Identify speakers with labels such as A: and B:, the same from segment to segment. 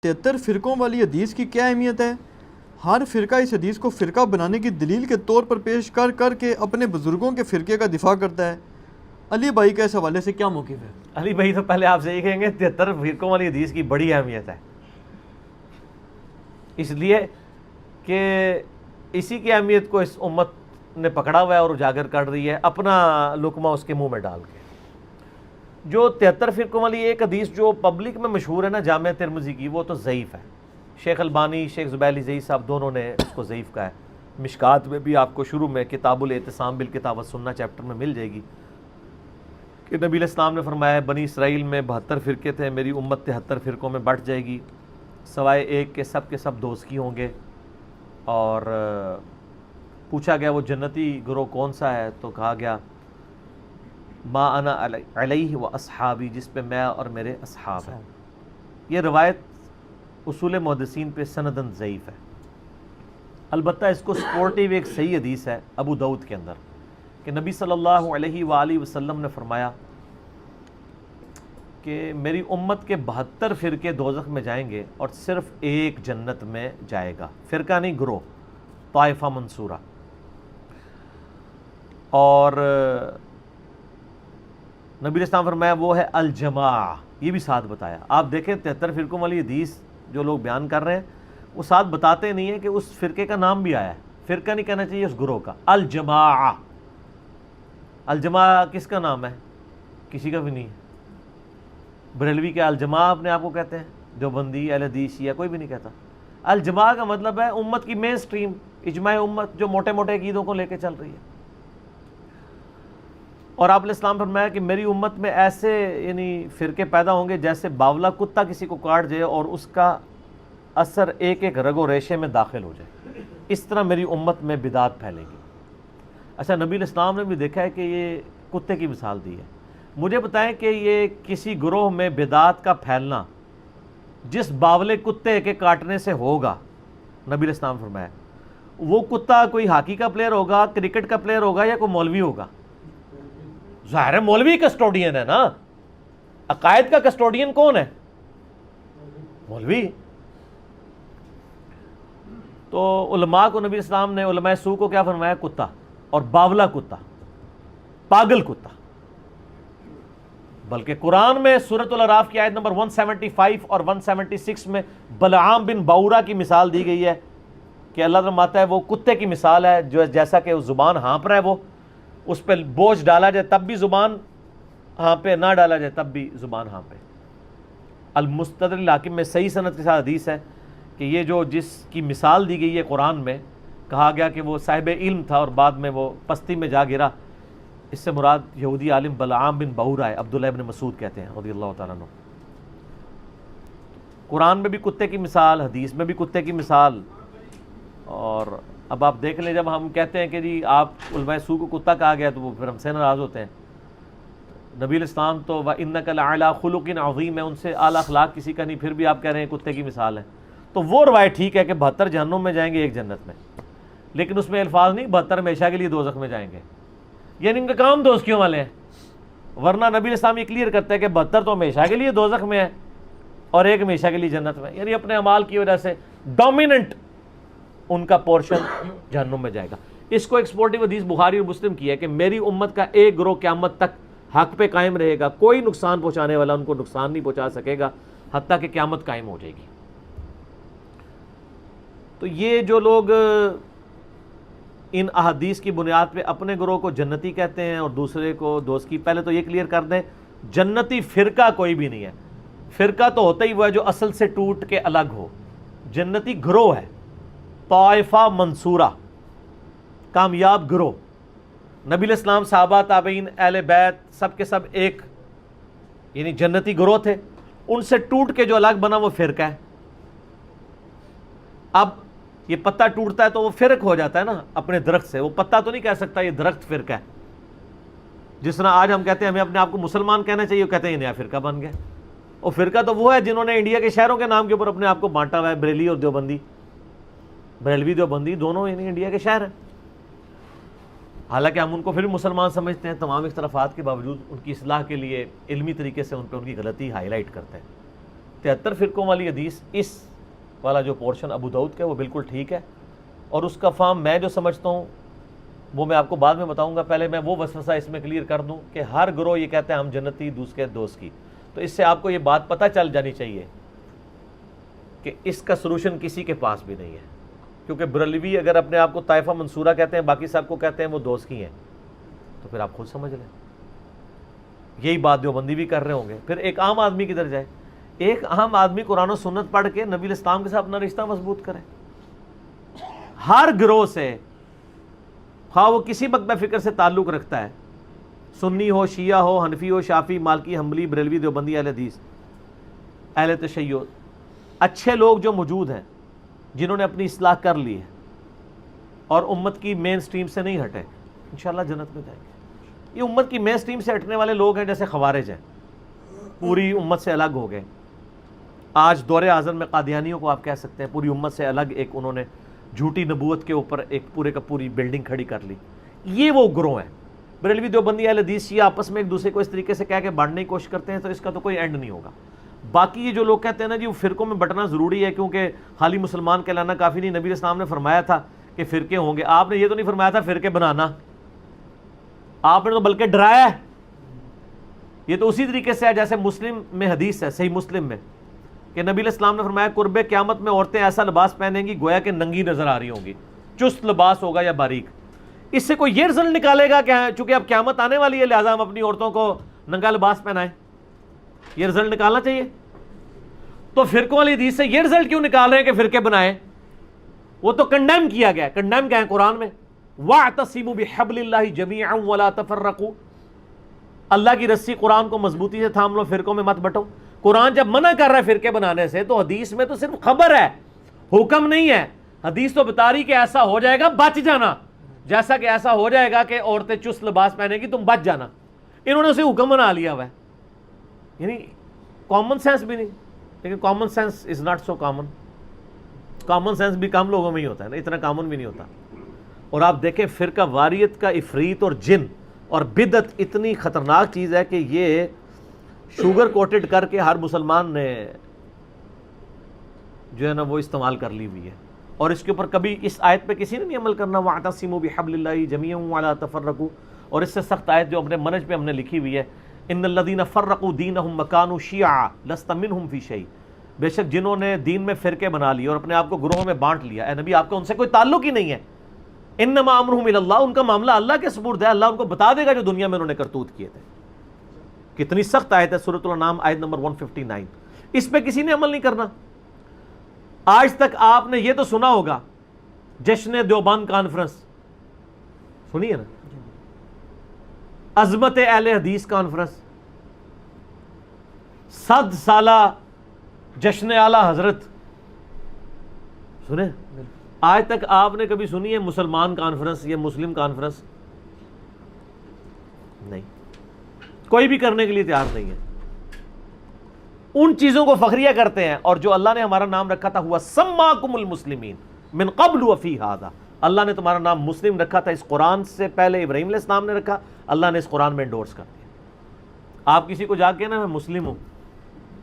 A: 73 فرقوں والی حدیث کی کیا اہمیت ہے؟ ہر فرقہ اس حدیث کو فرقہ بنانے کی دلیل کے طور پر پیش کر کر کے اپنے بزرگوں کے فرقے کا دفاع کرتا ہے۔ علی بھائی کا اس حوالے سے کیا موقف ہے؟
B: علی بھائی تو پہلے آپ سے یہ کہیں گے 73 فرقوں والی حدیث کی بڑی اہمیت ہے، اس لیے کہ اسی کی اہمیت کو اس امت نے پکڑا ہوا ہے اور اجاگر کر رہی ہے اپنا لقمہ اس کے منہ میں ڈال کے۔ جو 73 فرقوں والی ایک حدیث جو پبلک میں مشہور ہے نا جامع ترمذی کی، وہ تو ضعیف ہے۔ شیخ البانی، شیخ زبیلی زئی صاحب دونوں نے اس کو ضعیف کہا ہے۔ مشکات میں بھی آپ کو شروع میں کتاب الاعتصام بالکتاب والسنہ چیپٹر میں مل جائے گی کہ نبی علیہ السلام نے فرمایا ہے بنی اسرائیل میں 72 فرقے تھے، میری امت 73 فرقوں میں بٹ جائے گی، سوائے ایک کے سب دوزخی ہوں گے۔ اور پوچھا گیا وہ جنتی گروہ کون سا ہے، تو کہا گیا ما انا علیہ و اصحابی، جس پہ میں اور میرے اصحاب ہیں۔ یہ روایت اصول محدثین پہ سندن ضعیف ہے، البتہ اس کو سپورٹیو ایک صحیح حدیث ہے ابو داؤد کے اندر کہ نبی صلی اللہ علیہ وآلہ وسلم نے فرمایا کہ میری امت کے 72 فرقے دوزخ میں جائیں گے اور صرف ایک جنت میں جائے گا، فرقہ نہیں گروہ، طائفہ منصورہ۔ اور نبی علیہ السلام فرمایا وہ ہے الجماع، یہ بھی ساتھ بتایا۔ آپ دیکھیں 73 فرقوں والی حدیث جو لوگ بیان کر رہے ہیں وہ ساتھ بتاتے نہیں ہیں کہ اس فرقے کا نام بھی آیا ہے، فرقہ نہیں کہنا چاہیے اس گروہ کا، الجماع۔ الجماع کس کا نام ہے؟ کسی کا بھی نہیں ہے۔ بریلوی کے الجماع اپنے آپ کو کہتے ہیں، دیوبندی، اہل حدیث، یا کوئی بھی نہیں کہتا۔ الجماع کا مطلب ہے امت کی مین سٹریم، اجماع امت جو موٹے موٹے عقیدوں کو لے کے چل رہی ہے۔ اور آپ علیہ السلام فرمایا کہ میری امت میں ایسے یعنی فرقے پیدا ہوں گے جیسے باولا کتا کسی کو کاٹ جائے اور اس کا اثر ایک ایک رگ و ریشے میں داخل ہو جائے، اس طرح میری امت میں بدعت پھیلے گی۔ اچھا، نبی علیہ السلام نے بھی دیکھا ہے کہ یہ کتے کی مثال دی ہے۔ مجھے بتائیں کہ یہ کسی گروہ میں بدعت کا پھیلنا جس باولے کتے کے کاٹنے سے ہوگا، نبی علیہ السلام فرمایا وہ کتا کوئی ہاکی کا پلیئر ہوگا، کرکٹ کا پلیئر ہوگا، یا کوئی مولوی ہوگا؟ ظاہر ہے مولوی کسٹوڈین ہے نا، عقائد کا کسٹوڈین کون ہے؟ مولوی۔ تو علماء کو نبی اسلام نے، علماء سو کو کیا فرمایا؟ کتا، اور باولا کتا، پاگل کتا۔ بلکہ قرآن میں سورۃ الاعراف کی آیت نمبر 175 اور 176 میں بلعام بن باورا کی مثال دی گئی ہے کہ اللہ فرماتا ہے وہ کتے کی مثال ہے جو جیسا کہ زبان ہانپ رہا ہے، وہ اس پہ بوجھ ڈالا جائے تب بھی زبان ہانپے، نہ ڈالا جائے تب بھی زبان ہانپے۔ المستدرک الحاکم میں صحیح سند کے ساتھ حدیث ہے کہ یہ جو جس کی مثال دی گئی ہے قرآن میں، کہا گیا کہ وہ صاحب علم تھا اور بعد میں وہ پستی میں جا گرا، اس سے مراد یہودی عالم بلعام بن باورا ہے، عبداللہ ابن مسعود کہتے ہیں رضی اللہ تعالیٰ عنہ۔ قرآن میں بھی کتے کی مثال، حدیث میں بھی کتے کی مثال۔ اور اب آپ دیکھ لیں جب ہم کہتے ہیں کہ جی آپ علماء سو کو کتا کہا گیا تو وہ پھر ہم سے ناراض ہوتے ہیں۔ نبی علیہ السلام تو وَإِنَّكَ لَعَلَىٰ خُلُقٍ عَظِيمٍ ہے، ان سے اعلیٰ اخلاق کسی کا نہیں، پھر بھی آپ کہہ رہے ہیں کتے کی مثال ہے۔ تو وہ روایت ٹھیک ہے کہ 72 جہنم میں جائیں گے، ایک جنت میں، لیکن اس میں الفاظ نہیں 72 ہمیشہ کے لیے دوزخ میں جائیں گے، یعنی ان کا کام دوزخیوں والے ہیں۔ ورنہ نبی علیہ السلام یہ کلیئر کرتا ہے کہ 72 تو ہمیشہ کے لیے دوزخ میں ہے اور ایک ہمیشہ کے لیے جنت میں، یعنی اپنے اعمال کی وجہ سے ڈومیننٹ ان کا پورشن جہنم میں جائے گا۔ اس کو ایکسپورٹیو حدیث بخاری اور مسلم کی ہے کہ میری امت کا ایک گروہ قیامت تک حق پہ قائم رہے گا، کوئی نقصان پہنچانے والا ان کو نقصان نہیں پہنچا سکے گا حتیٰ کہ قیامت قائم ہو جائے گی۔ تو یہ جو لوگ ان احادیث کی بنیاد پہ اپنے گروہ کو جنتی کہتے ہیں اور دوسرے کو دوزخی، پہلے تو یہ کلیئر کر دیں جنتی فرقہ کوئی بھی نہیں ہے، فرقہ تو ہوتا ہی وہ ہے جو اصل سے ٹوٹ کے الگ ہو، جنتی گروہ ہے، طائفہ منصورہ، کامیاب گروہ۔ نبی علیہ السلام، صحابہ، تابعین، اہل بیت سب کے سب ایک یعنی جنتی گروہ تھے، ان سے ٹوٹ کے جو الگ بنا وہ فرقہ ہے۔ اب یہ پتا ٹوٹتا ہے تو وہ فرق ہو جاتا ہے نا اپنے درخت سے، وہ پتا تو نہیں کہہ سکتا یہ درخت فرقہ ہے۔ جس طرح آج ہم کہتے ہیں ہمیں اپنے آپ کو مسلمان کہنا چاہیے، وہ کہتے ہیں یہ نیا فرقہ بن گیا۔ اور فرقہ تو وہ ہے جنہوں نے انڈیا کے شہروں کے نام کے اوپر اپنے آپ کو بانٹا ہوا ہے، بریلی اور دیوبندی، بریلوی دیوبندی دونوں یعنی انڈیا کے شہر ہیں، حالانکہ ہم ان کو پھر مسلمان سمجھتے ہیں، تمام اختلافات کے باوجود ان کی اصلاح کے لیے علمی طریقے سے ان پہ ان کی غلطی ہائی لائٹ کرتے ہیں 73 فرقوں والی حدیث اس والا جو پورشن ابو داؤد کا ہے وہ بالکل ٹھیک ہے، اور اس کا فہم میں جو سمجھتا ہوں وہ میں آپ کو بعد میں بتاؤں گا. پہلے میں وہ وسوسہ اس میں کلیئر کر دوں کہ ہر گروہ یہ کہتے ہیں ہم جنتی دوسرے دوست کی. تو اس سے آپ کو یہ بات پتہ چل جانی چاہیے کہ اس کا سلوشن کسی کے پاس بھی نہیں ہے، کیونکہ بریلوی اگر اپنے آپ کو طائفہ منصورہ کہتے ہیں، باقی سب کو کہتے ہیں وہ دوست کی ہیں، تو پھر آپ خود سمجھ لیں. یہی بات دیوبندی بھی کر رہے ہوں گے. پھر ایک عام آدمی کدھر جائے؟ ایک عام آدمی قرآن و سنت پڑھ کے نبی الاسلام کے ساتھ اپنا رشتہ مضبوط کرے. ہر گروہ سے، خواہ وہ کسی مکتب فکر سے تعلق رکھتا ہے، سنی ہو، شیعہ ہو، حنفی ہو، شافعی، مالکی، حنبلی، بریلوی، دیوبندی، اہل حدیث، اہل تشیع، اچھے لوگ جو موجود ہیں جنہوں نے اپنی اصلاح کر لی ہے اور امت کی مین سٹریم سے نہیں ہٹے، انشاءاللہ جنت میں جائیں گے. یہ امت کی مین سٹریم سے ہٹنے والے لوگ ہیں جیسے خوارج ہیں، پوری امت سے الگ ہو گئے. آج دور اعظم میں قادیانیوں کو آپ کہہ سکتے ہیں پوری امت سے الگ، ایک انہوں نے جھوٹی نبوت کے اوپر ایک پورے کا پوری بلڈنگ کھڑی کر لی. یہ وہ گروہ ہیں. بریلوی، دیوبندی، اہل حدیث، شیعہ آپس میں ایک دوسرے کو اس طریقے سے کہہ کے بانٹنے کی کوشش کرتے ہیں، تو اس کا تو کوئی اینڈ نہیں ہوگا. باقی یہ جو لوگ کہتے ہیں نا جی وہ فرقوں میں بٹنا ضروری ہے کیونکہ خالی مسلمان کہلانا کافی نہیں، نبی اسلام نے فرمایا تھا کہ فرقے ہوں گے. آپ نے یہ تو نہیں فرمایا تھا فرقے بنانا، آپ نے تو بلکہ ڈرایا ہے. یہ تو اسی طریقے سے ہے جیسے مسلم میں حدیث ہے، صحیح مسلم میں، کہ نبی علیہ السلام نے فرمایا قرب قیامت میں عورتیں ایسا لباس پہنیں گی گویا کہ ننگی نظر آ رہی ہوں گی، چست لباس ہوگا یا باریک. اس سے کوئی یہ رزلٹ نکالے گا کہ چونکہ اب قیامت آنے والی ہے لہٰذا ہم اپنی عورتوں کو ننگا لباس پہنائیں؟ یہ رزلٹ نکالنا چاہیے. تو فرقوں والی حدیث سے یہ رزلٹ کیوں نکال رہے ہیں کہ فرقے بنائیں؟ وہ تو کنڈیم کیا گیا ہے. کنڈیم کیا ہے قرآن میں؟ وَاعْتَصِمُوا بِحَبْلِ اللَّهِ جَمِيعًا وَلَا تَفَرَّقُوا. اللہ کی رسی قرآن کو مضبوطی سے تھام لو، فرقوں میں مت بٹو. قرآن جب منع کر رہا ہے فرقے بنانے سے تو حدیث میں تو صرف خبر ہے، حکم نہیں ہے. حدیث تو بتا رہی کہ ایسا ہو جائے گا، بچ جانا. جیسا کہ ایسا ہو جائے گا کہ عورتیں چست لباس پہنے گی، تم بچ جانا. انہوں نے اسے حکم بنا لیا ہوا ہے. یعنی کامن سینس بھی نہیں. لیکن common sense is not so common. Common sense بھی کم لوگوں میں ہی ہوتا ہے نا، اتنا کامن بھی نہیں ہوتا. اور آپ دیکھیں فرقہ واریت کا عفریت اور جن اور بدعت اتنی خطرناک چیز ہے کہ یہ شوگر کوٹڈ کر کے ہر مسلمان نے جو ہے نا وہ استعمال کر لی ہوئی ہے. اور اس کے اوپر کبھی اس آیت پہ کسی نے نہیں عمل کرنا، وَاعْتَصِمُوا بِحَبْلِ اللَّهِ جَمِيعًا وَلَا تَفَرَّقُوا. اور اس سے سخت آیت جو اپنے منہج پہ ہم نے لکھی ہوئی ہے، ان الذین فرقوا دینہم وکانوا شیعا لست منہم فی شیء. بے شک جنہوں نے دین میں فرقے بنا لیے اور اپنے آپ کو گروہوں میں بانٹ لیا، اے نبی آپ کا ان سے کوئی تعلق ہی نہیں ہے. انما امرہم الی اللہ، ان کا معاملہ اللہ کے سپرد ہے، اللہ ان کو بتا دے گا جو دنیا میں انہوں نے کرتوت کیے تھے. کتنی سخت آیت ہے، سورۃ الانعام آیت نمبر 159. اس پہ کسی نے عمل نہیں کرنا. آج تک آپ نے یہ تو سنا ہوگا جشن دیوبند کانفرنس سنی ہے نا، عظمت اہل حدیث کانفرنس، 100 سالہ جشن اعلی حضرت سنے؟ آج تک آپ نے کبھی سنی ہے مسلمان کانفرنس یا مسلم کانفرنس؟ نہیں، کوئی بھی کرنے کے لیے تیار نہیں ہے. ان چیزوں کو فخریہ کرتے ہیں. اور جو اللہ نے ہمارا نام رکھا تھا ہوا سماکم المسلمین من قبل وفی ھذا، اللہ نے تمہارا نام مسلم رکھا تھا اس قرآن سے پہلے ابراہیم علیہ السلام نے رکھا، اللہ نے اس قرآن میں انڈورس کر دیا. آپ کسی کو جا کے نا میں مسلم ہوں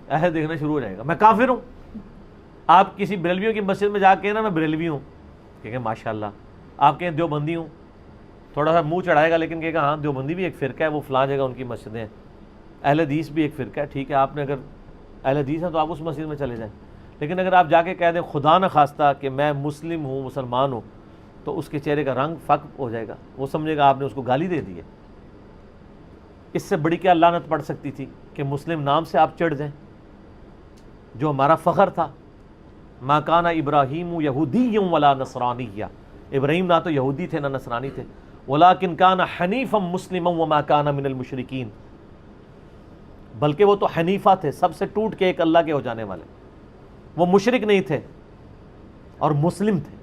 B: ایسے دیکھنا شروع ہو جائے گا، میں کافر ہوں. آپ کسی بریلویوں کی مسجد میں جا کے نا میں بریلوی ہوں، کہیں گے ماشاءاللہ. آپ کہیں دیوبندی ہوں، تھوڑا سا منہ چڑھائے گا لیکن کہے گا ہاں دیوبندی بھی ایک فرقہ ہے، وہ فلاں جگہ ان کی مسجدیں ہیں. اہل حدیث بھی ایک فرقہ ہے، ٹھیک ہے آپ نے اگر اہل حدیث ہیں تو آپ اس مسجد میں چلے جائیں. لیکن اگر آپ جا کے کہہ دیں خدا نہ خواستہ کہ میں مسلم ہوں، مسلمان ہوں، تو اس کے چہرے کا رنگ فق ہو جائے گا، وہ سمجھے گا آپ نے اس کو گالی دے دی ہے. اس سے بڑی کیا لعنت پڑ سکتی تھی کہ مسلم نام سے آپ چڑھ جائیں، جو ہمارا فخر تھا. ما کان ابراہیم یہودی ولا نصرانی، ابراہیم نہ تو یہودی تھے نہ نصرانی تھے، ولکن کان حنیفا مسلما وما کان من المشرکین، بلکہ وہ تو حنیفہ تھے، سب سے ٹوٹ کے ایک اللہ کے ہو جانے والے. وہ مشرک نہیں تھے اور مسلم تھے،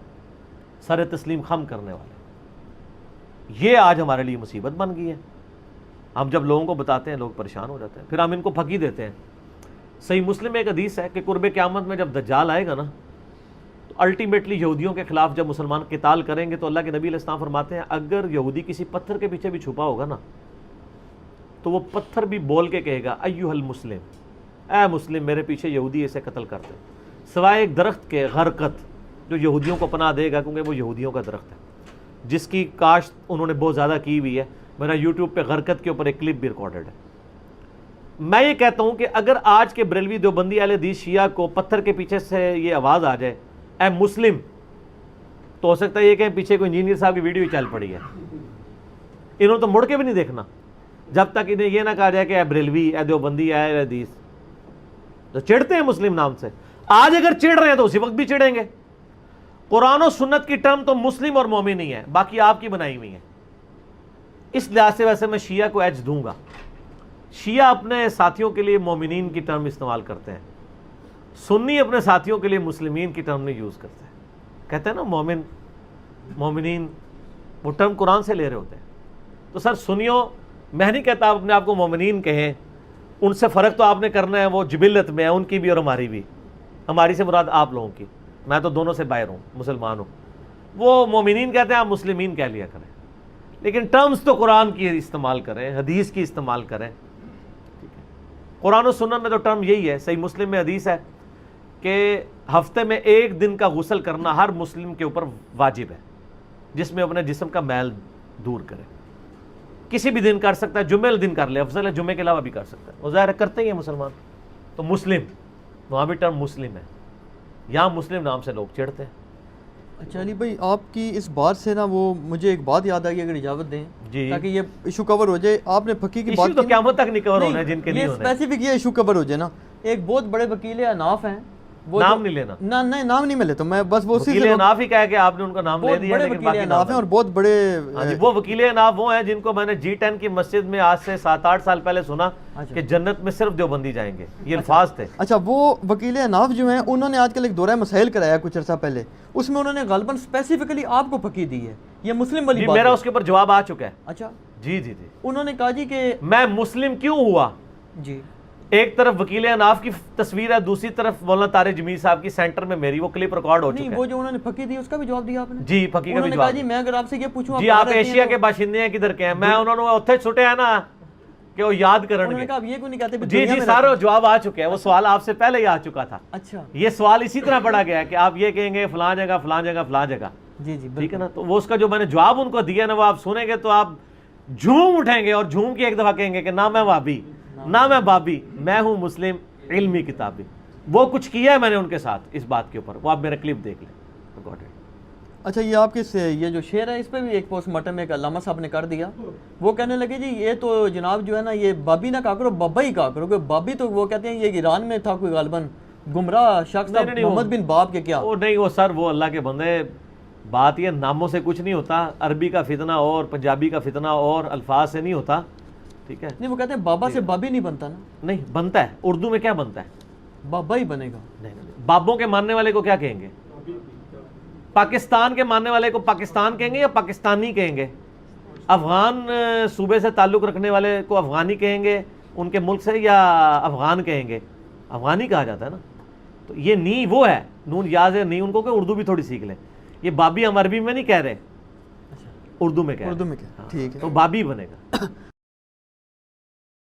B: سر تسلیم خم کرنے والے. یہ آج ہمارے لیے مصیبت بن گئی ہے. ہم جب لوگوں کو بتاتے ہیں لوگ پریشان ہو جاتے ہیں، پھر ہم ان کو پھکی دیتے ہیں. صحیح مسلم میں ایک حدیث ہے کہ قرب قیامت میں جب دجال آئے گا نا تو الٹیمیٹلی یہودیوں کے خلاف جب مسلمان قتال کریں گے تو اللہ کے نبی علیہ السلام فرماتے ہیں اگر یہودی کسی پتھر کے پیچھے بھی چھپا ہوگا نا تو وہ پتھر بھی بول کے کہے گا ایھا المسلم، اے مسلم میرے پیچھے یہودی اسے قتل کر دے، سوائے ایک درخت کے غرقت جو یہودیوں کو پناہ دے گا، کیونکہ وہ یہودیوں کا درخت ہے جس کی کاشت انہوں نے بہت زیادہ کی ہوئی ہے. میرا یوٹیوب پہ غرقت کے اوپر ایک کلپ بھی ریکارڈڈ ہے. میں یہ کہتا ہوں کہ اگر آج کے بریلوی دیوبندی اہل حدیث شیعہ کو پتھر کے پیچھے سے یہ آواز آ جائے اے مسلم، تو ہو سکتا ہے یہ کہ پیچھے کوئی انجینئر صاحب کی ویڈیو ہی چل پڑی ہے. انہوں نے تو مڑ کے بھی نہیں دیکھنا جب تک انہیں یہ نہ کہا جائے کہ اے بریلوی، اے دیوبندی، اے حدیث. تو چڑھتے ہیں مسلم نام سے. آج اگر چڑھ رہے ہیں تو اسی وقت بھی چڑھیں گے. قرآن و سنت کی ٹرم تو مسلم اور مومن ہی ہے، باقی آپ کی بنائی ہوئی ہیں. اس لحاظ سے ویسے میں شیعہ کو ایج دوں گا. شیعہ اپنے ساتھیوں کے لیے مومنین کی ٹرم استعمال کرتے ہیں، سنی اپنے ساتھیوں کے لیے مسلمین کی ٹرم نہیں یوز کرتے ہیں. کہتے ہیں نا مومن، مومنین، وہ ٹرم قرآن سے لے رہے ہوتے ہیں. تو سر سنیوں، میں نہیں کہتا آپ اپنے آپ کو مومنین کہیں، ان سے فرق تو آپ نے کرنا ہے، وہ جبلت میں ہے ان کی بھی اور ہماری بھی. ہماری سے مراد آپ لوگوں کی، میں تو دونوں سے باہر ہوں، مسلمان ہوں. وہ مومنین کہتے ہیں، آپ مسلمین کہہ لیا کریں، لیکن ٹرمز تو قرآن کی استعمال کریں، حدیث کی استعمال کریں. قرآن و سنت میں تو ٹرم یہی ہے. صحیح مسلم میں حدیث ہے کہ ہفتے میں ایک دن کا غسل کرنا ہر مسلم کے اوپر واجب ہے، جس میں اپنے جسم کا میل دور کرے. کسی بھی دن کر سکتا ہے، جمعے دن کر لے، افضل ہے جمعے کے علاوہ بھی کر سکتا ہے. وہ ظاہر کرتے ہی ہیں مسلمان. تو مسلم، وہاں بھی ٹرم مسلم ہے، یہاں مسلم نام سے لوگ چڑھتے ہیں.
A: اچھا علی بھائی، آپ کی اس بات سے نا وہ مجھے ایک بات یاد آئی، اگر اجازت دیں
B: جی،
A: تاکہ یہ ایشو کور ہو جائے. آپ نے فقی کی بات
B: تو قیامت تک نہیں کور ہونا ہے جن کے نہیں
A: یہ
B: ہونے.
A: اسپیسیفک یہ ایشو کور ہو جائے نا. ایک بہت بڑے وکیل اناف ہیں، وہ
B: نام نہیں لینا،
A: نہیں نام نہیں میں لیتا، میں بس وہ اسی
B: وکیل
A: سے
B: اناف ہی کہا کہ آپ نے ان کا نام لے دیا،
A: بڑے
B: لیکن
A: وکیل
B: باقی
A: اناف ہیں اور بہت بڑے.
B: ہاں جی، وہ وکیل اناف وہ ہیں جن کو میں نے G10 کی مسجد میں آج سے 7-8 سال پہلے سنا کہ جنت میں صرف دیوبندی جائیں گے. یہ الفاظ تھے.
A: اچھا، وہ وکیل اناف جو ہیں انہوں نے آج کل ایک دورہ مسائل کرایا کچھ عرصہ پہلے، اس میں انہوں نے غالباً اسپیسیفکلی آپ کو فقی دی ہے. یہ مسلم والی
B: جی
A: بات
B: میرا
A: ہے.
B: اس کے اوپر جواب آ چکا ہے.
A: اچھا
B: جی جی جی،
A: انہوں نے کہا جی کہ
B: میں مسلم کیوں ہوا.
A: جی
B: ایک طرف وکیل اناف کی تصویر ہے، دوسری طرف مولانا طارق جمیل صاحب کی سینٹر میں میری، وہ کلپ ریکارڈ ہو
A: نہیں،
B: چکا
A: وہ
B: ہے.
A: جو انہوں نے فقی دی اس کا بھی جواب دیا آپ نے.
B: جی فقی کا بھی
A: انہوں نے کہا
B: جواب.
A: جی میں اگر آپ سے یہ پوچھوں
B: جی آپ ایشیا کے باشندے ہیں، کدھر کے ہیں؟ میں انہوں نے اتھے چھٹے ہیں نا کہ وہ یاد کرن
A: انہوں نے
B: گے.
A: کہا اب یہ کیوں نہیں کہتے
B: جی جی سارا جواب آ چکا ہے. وہ سوال آپ سے پہلے ہی آ چکا تھا.
A: اچھا
B: یہ سوال اسی طرح پڑھا گیا ہے کہ آپ یہ کہیں گے فلاں جگہ فلاں جگہ فلاں جگہ.
A: جی جی
B: ٹھیک ہے نا. تو وہ اس کا جو میں نے جواب ان کو دیا نا، وہ آپ سنیں گے تو آپ جھوم اٹھیں گے اور جھوم کے ایک دفعہ کہیں گے کہ نہ میں وہابی نہ میں بابی، میں ہوں مسلم علمی کتابی. وہ کچھ کیا ہے میں نے ان کے ساتھ اس بات کے اوپر، وہ آپ میرا کلپ دیکھ لیں.
A: اچھا، یہ آپ کے یہ جو شعر ہے اس پہ بھی ایک پوسٹ مارٹم میں ایک علامہ صاحب نے کر دیا. وہ کہنے لگے جی یہ تو جناب جو ہے نا یہ بابی نہ کہا کرو، بابا ہی کہا کرو. کہ بابی تو وہ کہتے ہیں یہ ایران میں تھا کوئی غالباً گمراہ شخص تھا، محمد بن باب کے کیا.
B: وہ نہیں، وہ سر وہ اللہ کے بندے، بات یہ ناموں سے کچھ نہیں ہوتا. عربی کا فتنہ اور پنجابی کا فتنہ اور الفاظ سے نہیں ہوتا. ٹھیک ہے،
A: نہیں وہ کہتے ہیں بابا سے بابی نہیں بنتا نا.
B: نہیں بنتا ہے. اردو میں کیا بنتا ہے؟
A: بابا ہی بنے گا.
B: نہیں، بابوں کے ماننے والے کو کیا کہیں گے؟ پاکستان کے ماننے والے کو پاکستان کہیں گے یا پاکستانی کہیں گے؟ افغان صوبے سے تعلق رکھنے والے کو افغانی کہیں گے ان کے ملک سے، یا افغان کہیں گے؟ افغانی کہا جاتا ہے نا. تو یہ نی وہ ہے، نون یاز ہے نہیں، ان کو کہ اردو بھی تھوڑی سیکھ لیں. یہ بابی ہم عربی میں نہیں کہہ رہے، اردو میں کہہ رہے.
A: اردو میں کیا، ٹھیک ہے.
B: تو بابی بنے گا.